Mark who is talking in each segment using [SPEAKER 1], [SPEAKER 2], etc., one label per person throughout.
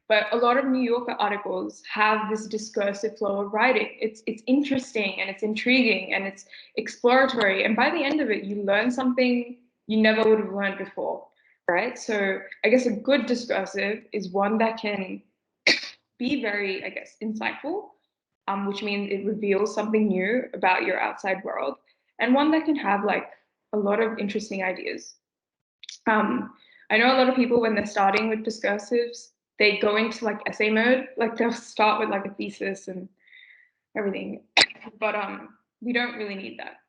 [SPEAKER 1] But a lot of New Yorker articles have this discursive flow of writing. It's interesting and it's intriguing and it's exploratory. And by the end of it, you learn something you never would have learned before, right? So I guess a good discursive is one that can be very, I guess, insightful, which means it reveals something new about your outside world, and one that can have like a lot of interesting ideas. I know a lot of people when they're starting with discursives, they go into like essay mode, like they'll start with like a thesis and everything, but we don't really need that.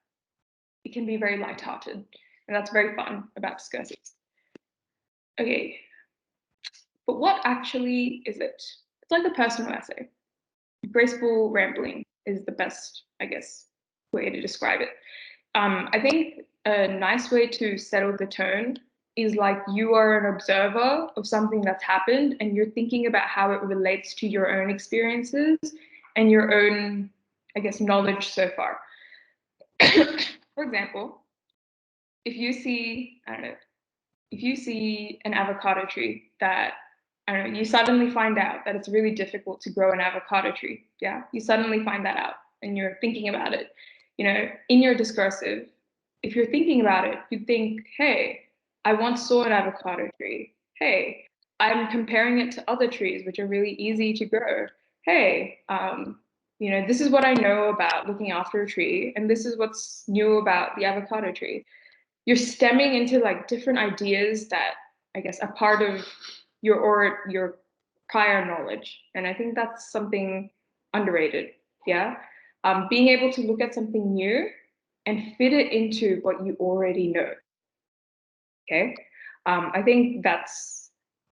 [SPEAKER 1] It can be very lighthearted, and that's very fun about discursives. Okay, but what actually is it? It's like a personal essay. Graceful rambling is the best, I guess, way to describe it. I think a nice way to settle the tone is like you are an observer of something that's happened and you're thinking about how it relates to your own experiences and your own, I guess, knowledge so far. For example, if you see, I don't know, if you see an avocado tree that, I don't know, you suddenly find out that it's really difficult to grow an avocado tree. Yeah, you suddenly find that out and you're thinking about it. You know, in your discursive, if you're thinking about it, you think, hey, I once saw an avocado tree. Hey, I'm comparing it to other trees, which are really easy to grow. Hey, you know, this is what I know about looking after a tree, and this is what's new about the avocado tree. You're stemming into like different ideas that I guess are part of your prior knowledge, and I think that's something underrated. Yeah, being able to look at something new and fit it into what you already know. Okay, I think that's,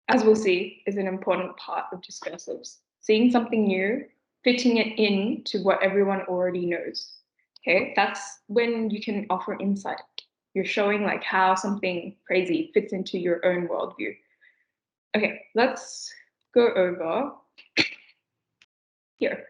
[SPEAKER 1] as we'll see, is an important part of discursives. Seeing something new, fitting it into what everyone already knows. Okay, that's when you can offer insight. You're showing like how something crazy fits into your own worldview. Okay, let's go over here.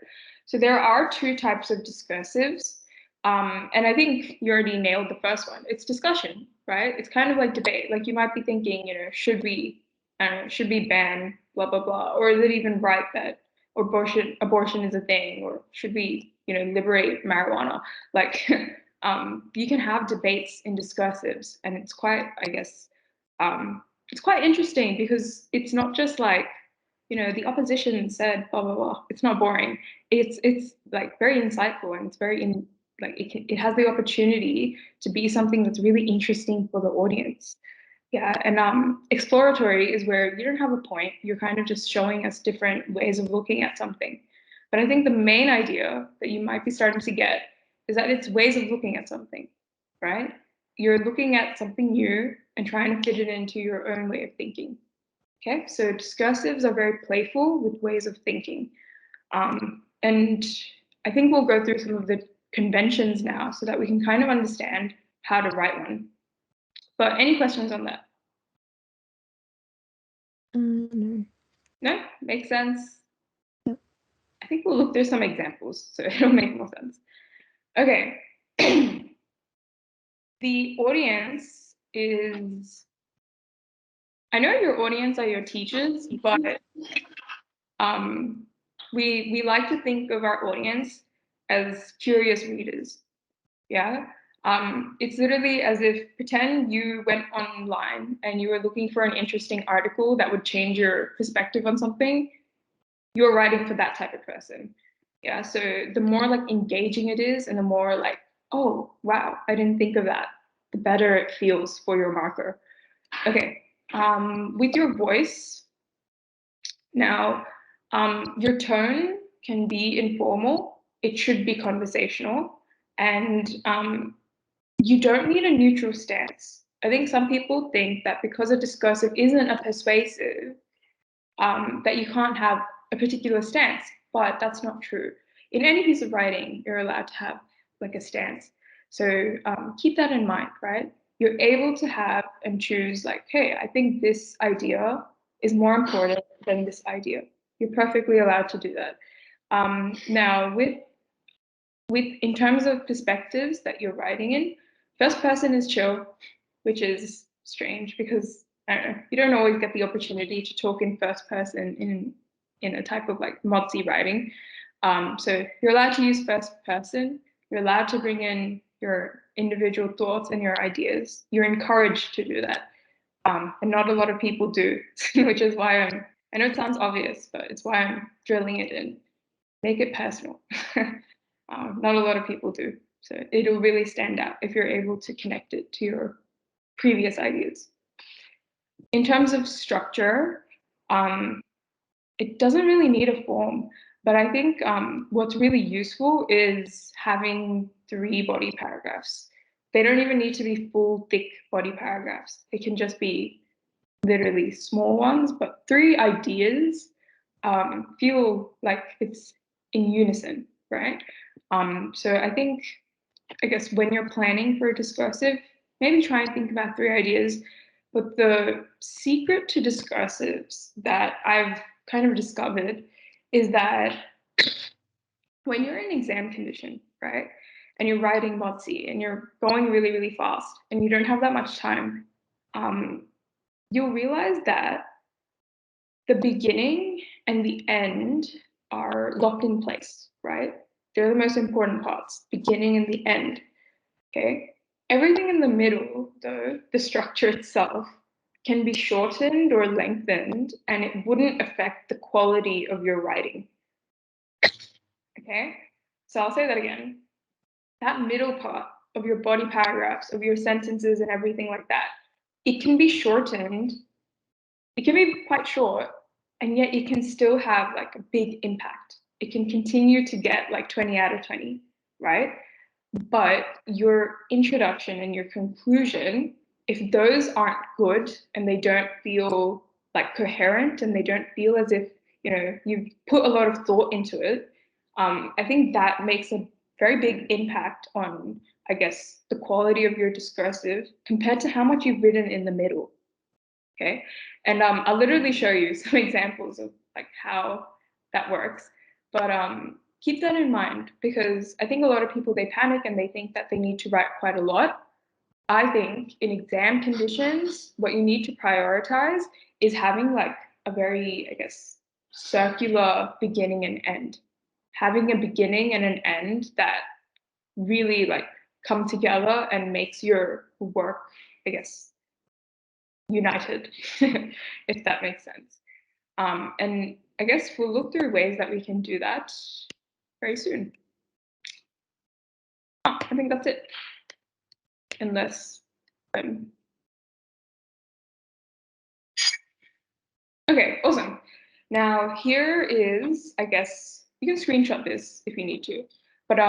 [SPEAKER 1] So there are two types of discursives. And I think you already nailed the first one. It's discussion, right? It's kind of like debate. Like you might be thinking, you know, should we ban blah blah blah, or is it even right that abortion is a thing, or should we, you know, liberate marijuana? Like, you can have debates in discursives, and it's quite, I guess, it's quite interesting because it's not just like, you know, the opposition said blah blah blah. It's not boring. It's like very insightful, and it's very like it has the opportunity to be something that's really interesting for the audience. Yeah, and exploratory is where you don't have a point. You're kind of just showing us different ways of looking at something. But I think the main idea that you might be starting to get is that it's ways of looking at something, right? You're looking at something new and trying to fit it into your own way of thinking. Okay, so discursives are very playful with ways of thinking. And I think we'll go through some of the conventions now so that we can kind of understand how to write one. But any questions on that?
[SPEAKER 2] No.
[SPEAKER 1] No? Makes sense?
[SPEAKER 2] Yep.
[SPEAKER 1] I think we'll look through some examples so it'll make more sense. Okay. The audience is, I know your audience are your teachers, but we like to think of our audience as curious readers. Yeah. It's literally as if pretend you went online and you were looking for an interesting article that would change your perspective on something. You're writing for that type of person. Yeah. So the more like engaging it is, and the more like, oh wow, I didn't think of that, the better it feels for your marker. Okay. With your voice, now, your tone can be informal, it should be conversational, and you don't need a neutral stance. I think some people think that because a discursive isn't a persuasive, that you can't have a particular stance, but that's not true. In any piece of writing, you're allowed to have like a stance. So keep that in mind, right? You're able to have and choose like, hey, I think this idea is more important than this idea. You're perfectly allowed to do that. Now, with in terms of perspectives that you're writing in, first person is chill, which is strange because I don't know, you don't always get the opportunity to talk in first person in a type of like modsy writing. So you're allowed to use first person. You're allowed to bring in your individual thoughts and your ideas. You're encouraged to do that. And not a lot of people do, which is why I know it sounds obvious, but it's why I'm drilling it in. Make it personal. Not a lot of people do. So it'll really stand out if you're able to connect it to your previous ideas. In terms of structure, it doesn't really need a form, but I think what's really useful is having 3 body paragraphs. They don't even need to be full, thick body paragraphs. It can just be literally small ones, but 3 ideas feel like it's in unison, right? So I guess when you're planning for a discursive, maybe try and think about 3 ideas. But the secret to discursives that I've kind of discovered is that when you're in exam condition, right, and you're writing modsy and you're going really, really fast and you don't have that much time, you'll realize that the beginning and the end are locked in place, right? They're the most important parts, beginning and the end. Okay. Everything in the middle, though, the structure itself, can be shortened or lengthened, and it wouldn't affect the quality of your writing. Okay. So I'll say that again. That middle part of your body paragraphs, of your sentences, and everything like that, it can be shortened. It can be quite short, and yet it can still have like a big impact. It can continue to get like 20 out of 20, right? But your introduction and your conclusion, if those aren't good and they don't feel like coherent and they don't feel as if you've put a lot of thought into it, I think that makes a very big impact on, I guess, the quality of your discursive compared to how much you've written in the middle. Okay, and I'll literally show you some examples of like how that works. But keep that in mind, because I think a lot of people, they panic and they think that they need to write quite a lot. I think in exam conditions, what you need to prioritize is having like a very, I guess, circular beginning and end. Having a beginning and an end that really like come together and makes your work, I guess, united, if that makes sense. And I guess we'll look through ways that we can do that very soon. I think that's it. Unless okay, awesome. Now here is, I guess, you can screenshot this if you need to, but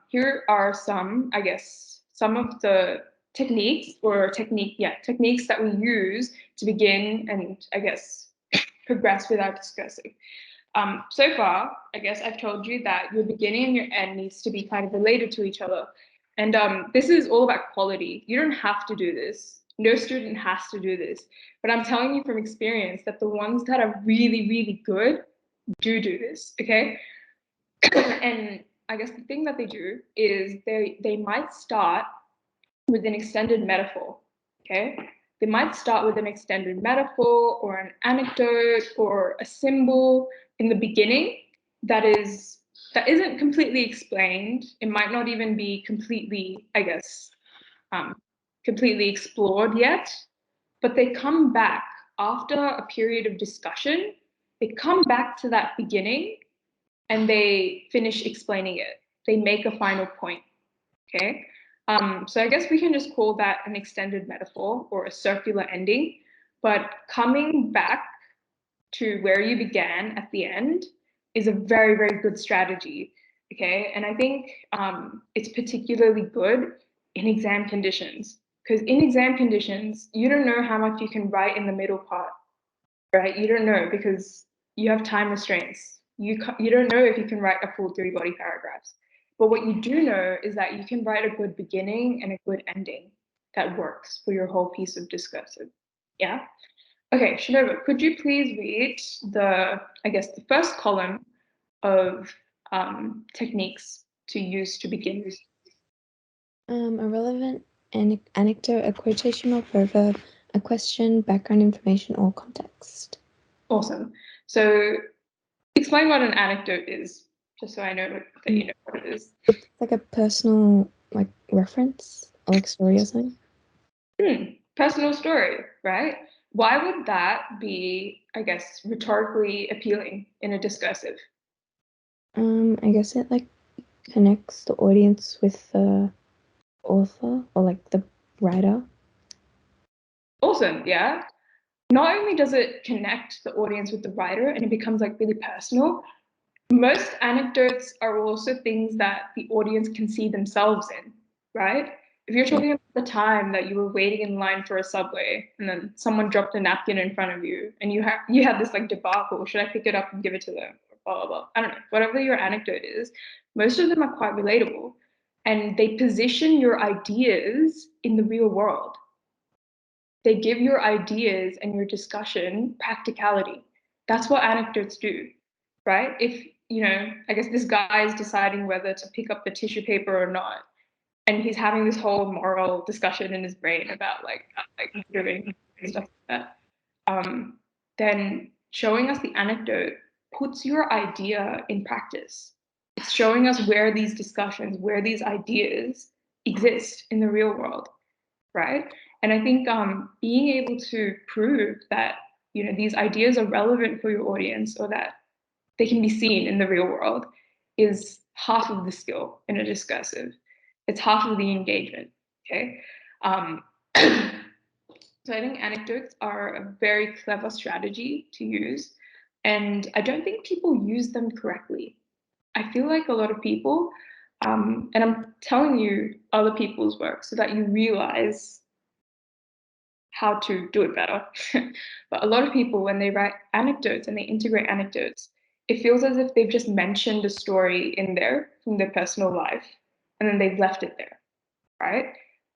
[SPEAKER 1] here are some, I guess, some of the techniques that we use to begin and, I guess, progress with our discursive. So far, I guess I've told you that your beginning and your end needs to be kind of related to each other. And this is all about quality. You don't have to do this. No student has to do this. But I'm telling you from experience that the ones that are really, really good do this, okay? And I guess the thing that they do is they might start with an extended metaphor, okay? They might start with an extended metaphor or an anecdote or a symbol in the beginning that isn't completely explained. It might not even be completely, I guess, completely explored yet, but they come back after a period of discussion. They come back to that beginning and they finish explaining it. They make a final point, okay? So I guess we can just call that an extended metaphor or a circular ending, but coming back to where you began at the end is a very, very good strategy, okay? And I think it's particularly good in exam conditions, because in exam conditions, you don't know how much you can write in the middle part, right? You don't know because you have time restraints. You don't know if you can write a full 3 body paragraphs. But what you do know is that you can write a good beginning and a good ending that works for your whole piece of discursive. Yeah? Okay, Shanova, could you please read the first column of techniques to use to begin with?
[SPEAKER 2] A relevant anecdote, a quotational proverb, A question, background information, or context.
[SPEAKER 1] Awesome. So explain what an anecdote is, just so I know that you know what it is.
[SPEAKER 2] It's like a personal like reference or like story or something.
[SPEAKER 1] Personal story, right? Why would that be, I guess, rhetorically appealing in a discursive?
[SPEAKER 2] I guess it like connects the audience with the author or like the writer.
[SPEAKER 1] Awesome, yeah. Not only does it connect the audience with the writer and it becomes like really personal, most anecdotes are also things that the audience can see themselves in, right? If you're
[SPEAKER 2] Yeah.
[SPEAKER 1] talking about the time that you were waiting in line for a subway and then someone dropped a napkin in front of you and you had this like debacle, should I pick it up and give it to them? Blah blah blah. I don't know. Whatever your anecdote is, most of them are quite relatable and they position your ideas in the real world. They give your ideas and your discussion practicality. That's what anecdotes do, right? If, you know, I guess this guy is deciding whether to pick up the tissue paper or not, and he's having this whole moral discussion in his brain about like doing stuff like that, then showing us the anecdote puts your idea in practice. It's showing us where these discussions, where these ideas exist in the real world, right? And I think being able to prove that these ideas are relevant for your audience or that they can be seen in the real world is half of the skill in a discursive. It's half of the engagement. Okay. Um, so I think anecdotes are a very clever strategy to use, and I don't think people use them correctly. I feel like a lot of people, and I'm telling you other people's work so that you realize how to do it better. But a lot of people, when they write anecdotes and they integrate anecdotes, it feels as if they've just mentioned a story in there from their personal life and then they've left it there, right?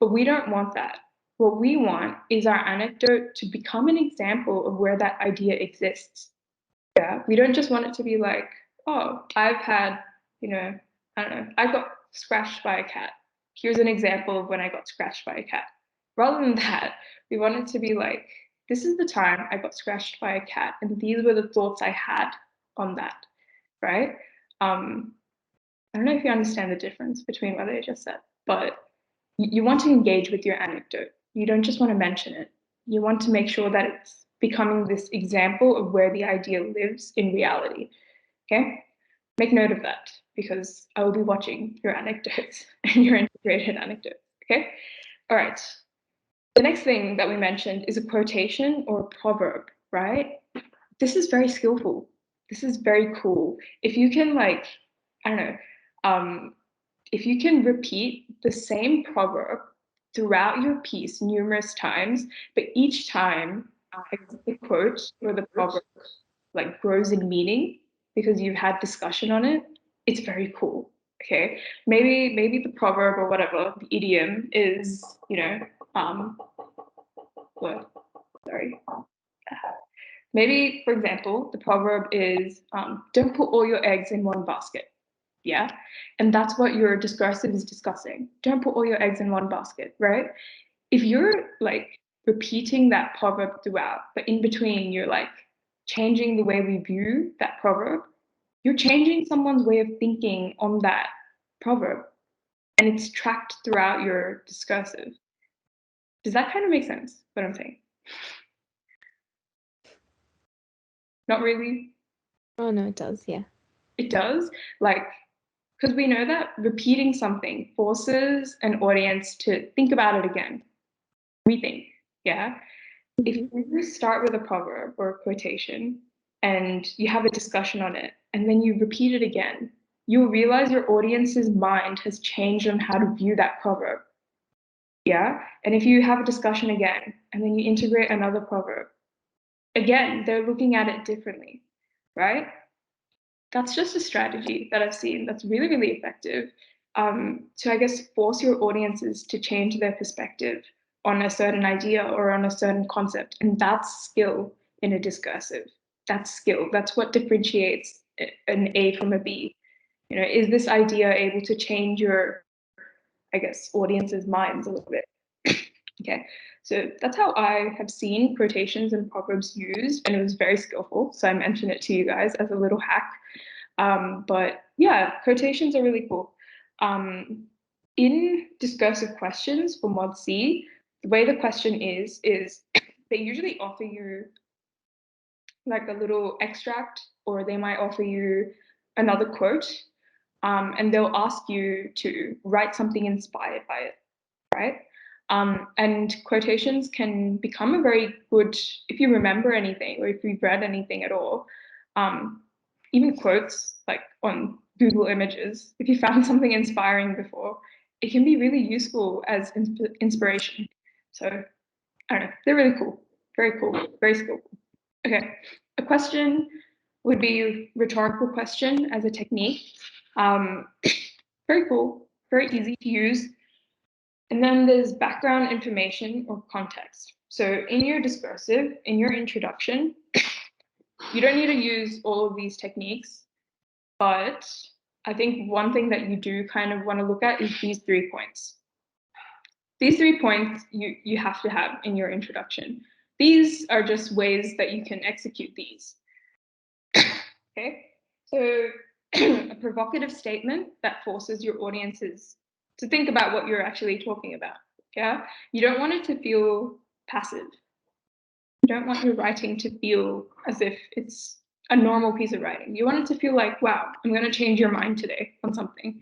[SPEAKER 1] But we don't want that. What we want is our anecdote to become an example of where that idea exists. Yeah. We don't just want it to be like, oh, I've had, I don't know, I got scratched by a cat. Here's an example of when I got scratched by a cat. Rather than that, we want it to be like, this is the time I got scratched by a cat, and these were the thoughts I had on that, right? Um, I don't know if you understand the difference between what I just said, but you want to engage with your anecdote. You don't just want to mention it. You want to make sure that it's becoming this example of where the idea lives in reality. Okay? Make note of that because I will be watching your anecdotes and your integrated anecdotes. Okay? All right. The next thing that we mentioned is a quotation or a proverb, right? This is very skillful. This is very cool. If you can, like, I don't know, if you can repeat the same proverb throughout your piece numerous times, but each time the quote or the proverb like grows in meaning because you've had discussion on it, it's very cool. Okay, maybe the proverb or whatever the idiom is, um, what? Sorry. Maybe, for example, the proverb is don't put all your eggs in one basket. Yeah. And that's what your discursive is discussing. Don't put all your eggs in one basket, right? If you're like repeating that proverb throughout, but in between you're like changing the way we view that proverb, you're changing someone's way of thinking on that proverb. And it's tracked throughout your discursive. Does that kind of make sense, what I'm saying? Not really.
[SPEAKER 2] Oh no, it does. Yeah.
[SPEAKER 1] It does. Like, because we know that repeating something forces an audience to think about it again, rethink. Yeah. If
[SPEAKER 2] Hmm.
[SPEAKER 1] you start with a proverb or a quotation and you have a discussion on it and then you repeat it again, you'll realize your audience's mind has changed on how to view that proverb. Yeah. And if you have a discussion again and then you integrate another proverb, again, they're looking at it differently, right? That's just a strategy that I've seen that's really, really effective to, I guess, force your audiences to change their perspective on a certain idea or on a certain concept. And that's skill in a discursive. That's skill. That's what differentiates an A from a B. Is this idea able to change your, I guess, audience's minds a little bit? Okay, so that's how I have seen quotations and proverbs used, and it was very skillful. So I mentioned it to you guys as a little hack. But yeah, quotations are really cool. In discursive questions for Mod C, the way the question is they usually offer you like a little extract, or they might offer you another quote, and they'll ask you to write something inspired by it, right? And quotations can become a very good, if you remember anything or if you've read anything at all, um, even quotes like on Google Images, if you found something inspiring before, it can be really useful as inspiration. So I don't know, they're really cool, very cool, very skillful. Okay, a question would be rhetorical question as a technique. Um, very cool, very easy to use. And then there's background information or context. So in your discursive, in your introduction, you don't need to use all of these techniques, but I think one thing that you do kind of want to look at is these 3 points. These 3 points you have to have in your introduction. These are just ways that you can execute these. Okay, so a provocative statement that forces your audiences to think about what you're actually talking about. Yeah, you don't want it to feel passive. You don't want your writing to feel as if it's a normal piece of writing. You want it to feel like, wow, I'm going to change your mind today on something.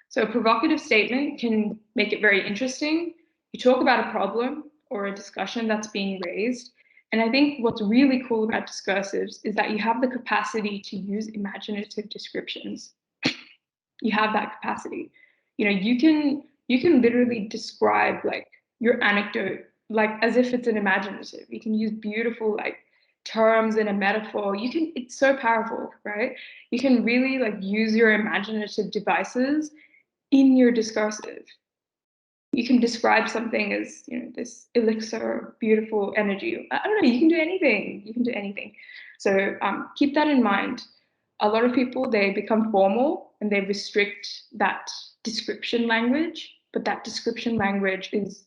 [SPEAKER 1] So a provocative statement can make it very interesting. You talk about a problem or a discussion that's being raised. And I think what's really cool about discursives is that you have the capacity to use imaginative descriptions. You have that capacity. You know, you can literally describe like your anecdote like as if it's an imaginative. You can use beautiful like terms and a metaphor. It's so powerful, right? You can really like use your imaginative devices in your discursive. You can describe something as, you know, this elixir of beautiful energy. I don't know, you can do anything. You can do anything. So keep that in mind. A lot of people, they become formal and they restrict that description language, but that description language is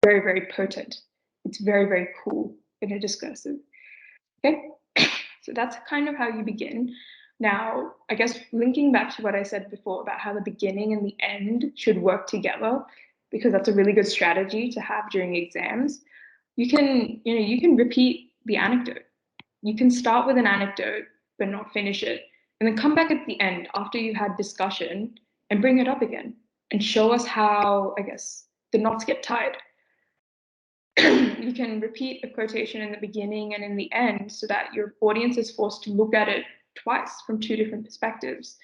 [SPEAKER 1] very, very potent. It's very, very cool in a discursive. Okay, so that's kind of how you begin. Now, I guess linking back to what I said before about how the beginning and the end should work together, because that's a really good strategy to have during exams. You can repeat the anecdote. You can start with an anecdote, but not finish it, and then come back at the end after you had discussion and bring it up again and show us how, I guess, the knots get tied. You can repeat a quotation in the beginning and in the end so that your audience is forced to look at it twice from 2 different perspectives.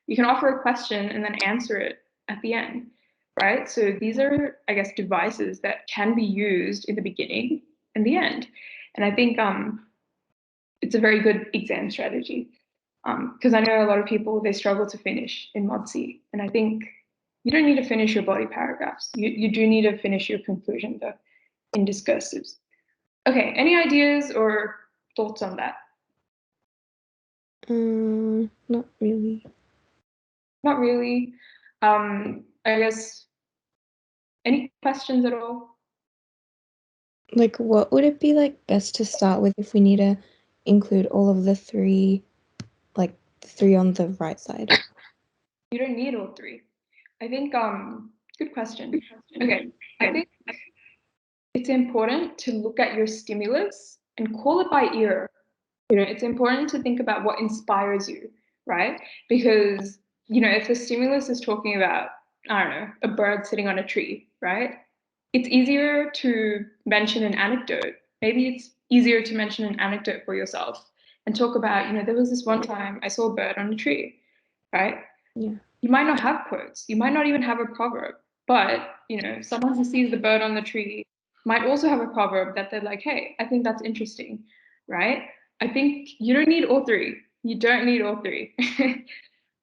[SPEAKER 1] You can offer a question and then answer it at the end, right? So these are, I guess, devices that can be used in the beginning and the end. And I think it's a very good exam strategy because I know a lot of people, they struggle to finish in Mod C. And I think you don't need to finish your body paragraphs. You do need to finish your conclusion though in discursives. Okay, any ideas or thoughts on that?
[SPEAKER 2] Not really.
[SPEAKER 1] Not really. I guess any questions at all?
[SPEAKER 2] Like, what would it be like best to start with if we need to include all of the 3, like the 3 on the right side?
[SPEAKER 1] You don't need all 3. I think good question. Okay, I think it's important to look at your stimulus and call it by ear. You know, it's important to think about what inspires you, right? Because, you know, if the stimulus is talking about, I don't know, a bird sitting on a tree, right? It's easier to mention an anecdote. Maybe it's easier to mention an anecdote for yourself and talk about, you know, there was this one time I saw a bird on a tree, right?
[SPEAKER 2] Yeah.
[SPEAKER 1] You might not have quotes, you might not even have a proverb, but, you know, someone who sees the bird on the tree might also have a proverb that they're like, hey, I think that's interesting, right? I think you don't need all 3. You don't need all 3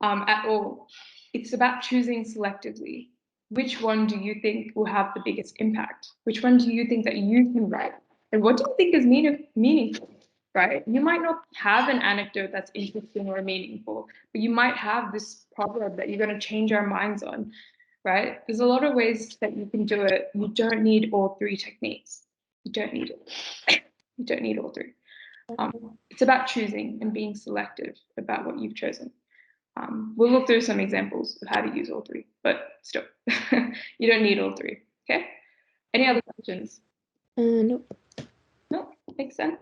[SPEAKER 1] at all. It's about choosing selectively. Which one do you think will have the biggest impact? Which one do you think that you can write? And what do you think is meaningful, right? You might not have an anecdote that's interesting or meaningful, but you might have this proverb that you're going to change our minds on. right? There's a lot of ways that you can do it. You don't need all three techniques. You don't need it. You don't need all three. It's about choosing and being selective about what you've chosen. We'll look through some examples of how to use all three, but still, you don't need all three. Okay. Any other questions?
[SPEAKER 2] Nope.
[SPEAKER 1] Nope. Makes sense.